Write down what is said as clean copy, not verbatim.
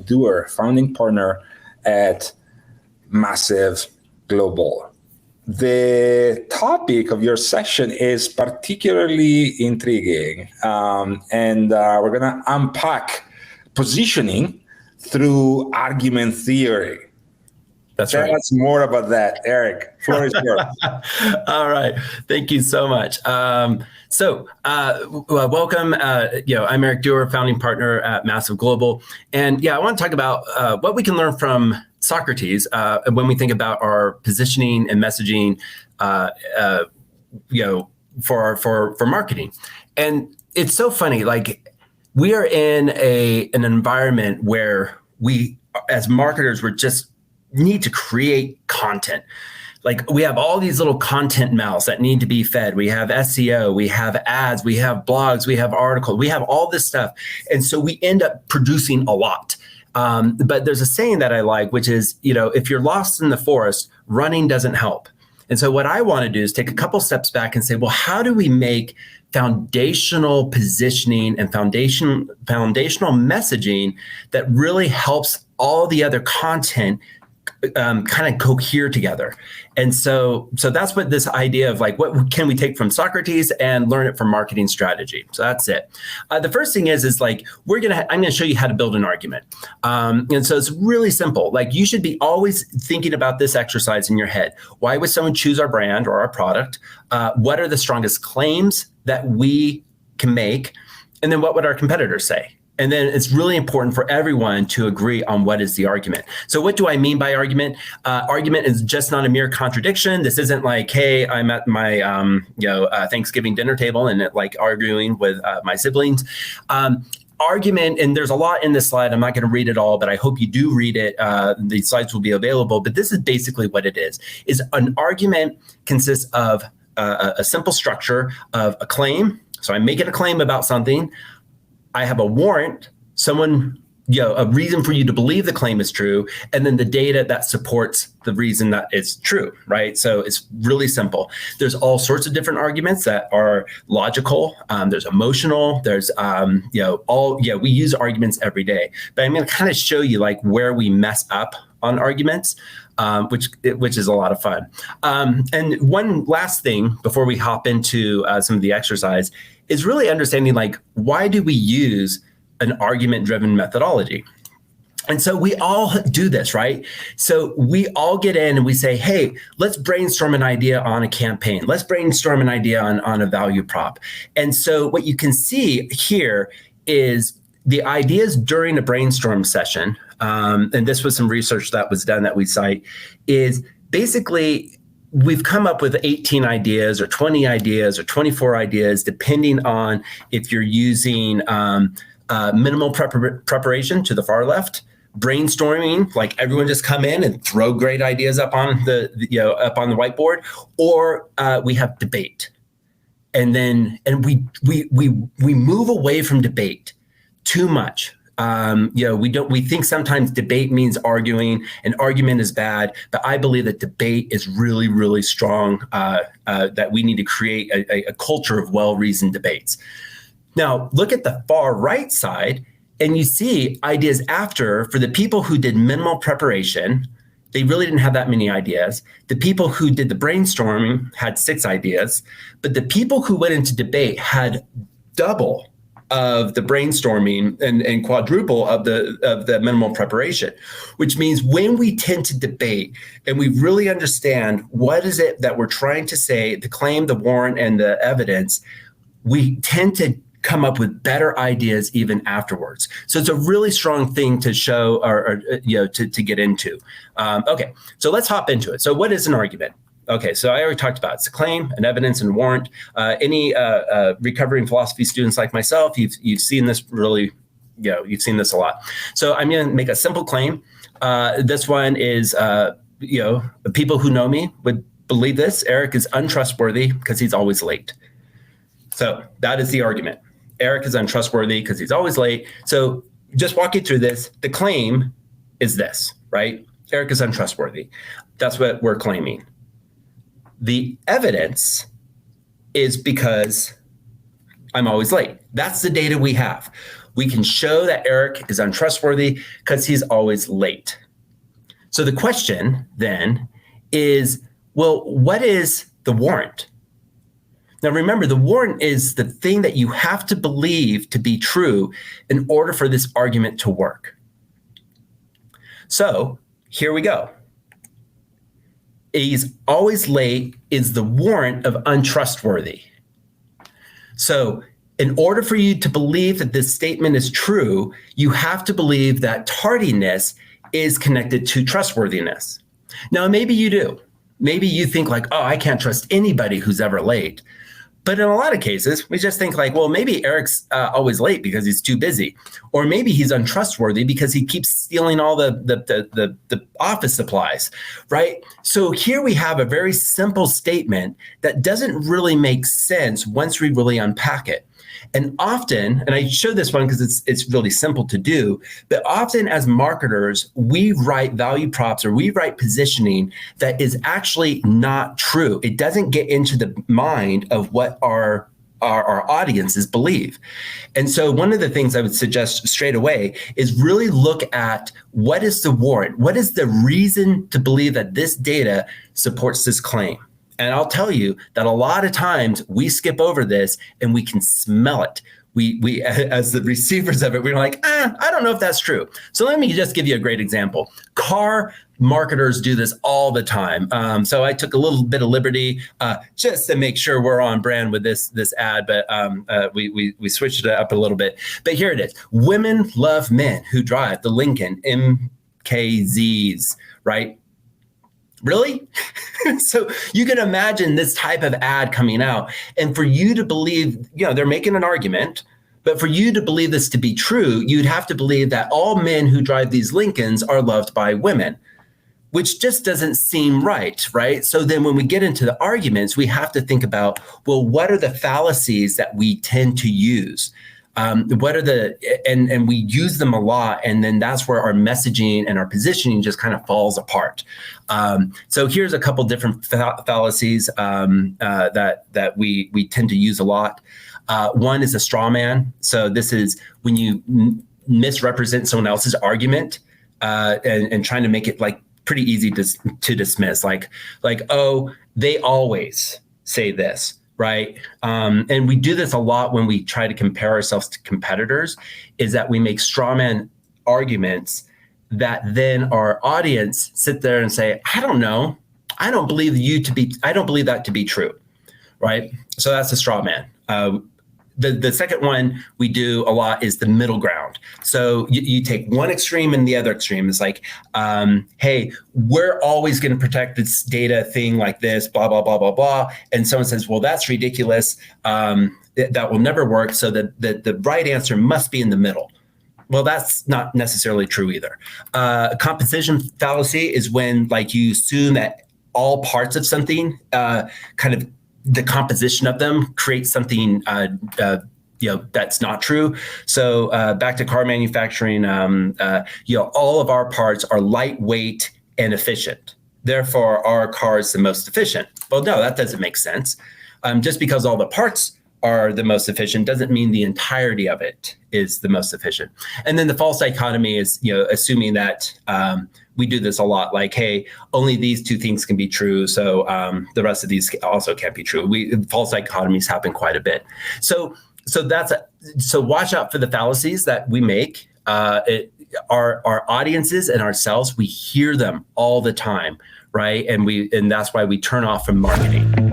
Duerr, founding partner at Massive Global. The topic of your session is particularly intriguing, and we're going to unpack positioning through argument theory. That's right. Tell us more about that, Eric. Floor is yours. All right. Thank you so much. Welcome. I'm Eric Duerr, founding partner at Massive Global. And I want to talk about what we can learn from Socrates when we think about our positioning and messaging, for marketing. And it's so funny. Like, we are in an environment where we, as marketers, we're just need to create content. Like, we have all these little content mouths that need to be fed. We have SEO, we have ads, we have blogs, we have articles, we have all this stuff. And so we end up producing a lot. But there's a saying that I like, which is, if you're lost in the forest, running doesn't help. And so what I want to do is take a couple steps back and say, well, how do we make foundational positioning and foundational messaging that really helps all the other content kind of cohere together? And so that's what this idea of, like, what can we take from Socrates and learn it from marketing strategy? So that's it. The first thing is like, I'm going to show you how to build an argument. And so it's really simple. Like, you should be always thinking about this exercise in your head. Why would someone choose our brand or our product? What are the strongest claims that we can make? And then what would our competitors say? And then it's really important for everyone to agree on what is the argument. So what do I mean by argument? Argument is just not a mere contradiction. This isn't like, hey, I'm at my Thanksgiving dinner table and arguing with my siblings. Argument, and there's a lot in this slide. I'm not going to read it all, but I hope you do read it. The slides will be available. But this is basically what it is an argument consists of a simple structure of a claim. So I'm making a claim about something. I have a warrant, a reason for you to believe the claim is true, and then the data that supports the reason that it's true, right? So it's really simple. There's all sorts of different arguments that are logical. There's emotional. There's, we use arguments every day. But I'm going to kind of show you like where we mess up on arguments, which is a lot of fun. And one last thing before we hop into some of the exercise is really understanding, like, why do we use an argument-driven methodology? And so we all do this, right? So we all get in and we say, hey, let's brainstorm an idea on a campaign. Let's brainstorm an idea on a value prop. And so what you can see here is the ideas during a brainstorm session, and this was some research that was done that we cite, is basically we've come up with 18 ideas or 20 ideas or 24 ideas, depending on if you're using minimal preparation to the far left, brainstorming, like everyone just come in and throw great ideas up on the whiteboard, or we have debate. And we move away from debate too much. We think sometimes debate means arguing, and argument is bad, but I believe that debate is really, really strong, that we need to create a culture of well-reasoned debates. Now, look at the far right side, and you see ideas after. For the people who did minimal preparation, they really didn't have that many ideas. The people who did the brainstorming had 6 ideas, but the people who went into debate had double of the brainstorming and quadruple of the minimal preparation, which means when we tend to debate and we really understand what is it that we're trying to say, the claim, the warrant, and the evidence, we tend to come up with better ideas even afterwards. So it's a really strong thing to show or to get into. Okay, so let's hop into it. So what is an argument? Okay, so I already talked about it. It's a claim, an evidence, and a warrant. Any recovering philosophy students like myself, you've seen this really, you've seen this a lot. So I'm going to make a simple claim. This one is, people who know me would believe this. Eric is untrustworthy because he's always late. So that is the argument. Eric is untrustworthy because he's always late. So just walking through this, the claim is this, right? Eric is untrustworthy. That's what we're claiming. The evidence is because I'm always late. That's the data we have. We can show that Eric is untrustworthy because he's always late. So the question then is, well, what is the warrant? Now, remember, the warrant is the thing that you have to believe to be true in order for this argument to work. So here we go. He's always late is the warrant of untrustworthy. So in order for you to believe that this statement is true, you have to believe that tardiness is connected to trustworthiness. Now, maybe you do. Maybe you think like, oh, I can't trust anybody who's ever late. But in a lot of cases, we just think like, well, maybe Eric's always late because he's too busy. Or maybe he's untrustworthy because he keeps stealing all the office supplies, right? So here we have a very simple statement that doesn't really make sense once we really unpack it. And often, and I show this one because it's really simple to do, but often as marketers, we write value props or we write positioning that is actually not true. It doesn't get into the mind of what our audiences believe. And so one of the things I would suggest straight away is really look at what is the warrant? What is the reason to believe that this data supports this claim? And I'll tell you that a lot of times we skip over this and we can smell it. We as the receivers of it, we're like, I don't know if that's true. So let me just give you a great example. Car marketers do this all the time. So I took a little bit of liberty just to make sure we're on brand with this ad, but we switched it up a little bit. But here it is. Women love men who drive the Lincoln MKZs, right? Really? So you can imagine this type of ad coming out. And for you to believe, they're making an argument, but for you to believe this to be true, you'd have to believe that all men who drive these Lincolns are loved by women, which just doesn't seem right? So then when we get into the arguments, we have to think about, well, what are the fallacies that we tend to use? What are and we use them a lot, and then that's where our messaging and our positioning just kind of falls apart. So here's a couple different fallacies that we tend to use a lot. One is a straw man. So this is when you misrepresent someone else's argument and trying to make it like pretty easy to dismiss, like, oh, they always say this. Right. And we do this a lot when we try to compare ourselves to competitors, is that we make straw man arguments that then our audience sit there and say, I don't know. I don't believe that to be true. Right. So that's a straw man. The second one we do a lot is the middle ground. So you take one extreme and the other extreme. It's like, hey, we're always going to protect this data thing like this, blah, blah, blah, blah, blah. And someone says, well, that's ridiculous. That will never work. So the right answer must be in the middle. Well, that's not necessarily true either. Composition fallacy is when like you assume that all parts of something kind of the composition of them creates something that's not true. So back to car manufacturing, all of our parts are lightweight and efficient. Therefore, our car is the most efficient. Well, no, that doesn't make sense. Just because all the parts are the most efficient doesn't mean the entirety of it is the most efficient. And then the false dichotomy is, assuming that we do this a lot, like, hey, only these two things can be true, so the rest of these also can't be true. False dichotomies happen quite a bit. So watch out for the fallacies that we make. Our audiences and ourselves, we hear them all the time, right? And that's why we turn off from marketing.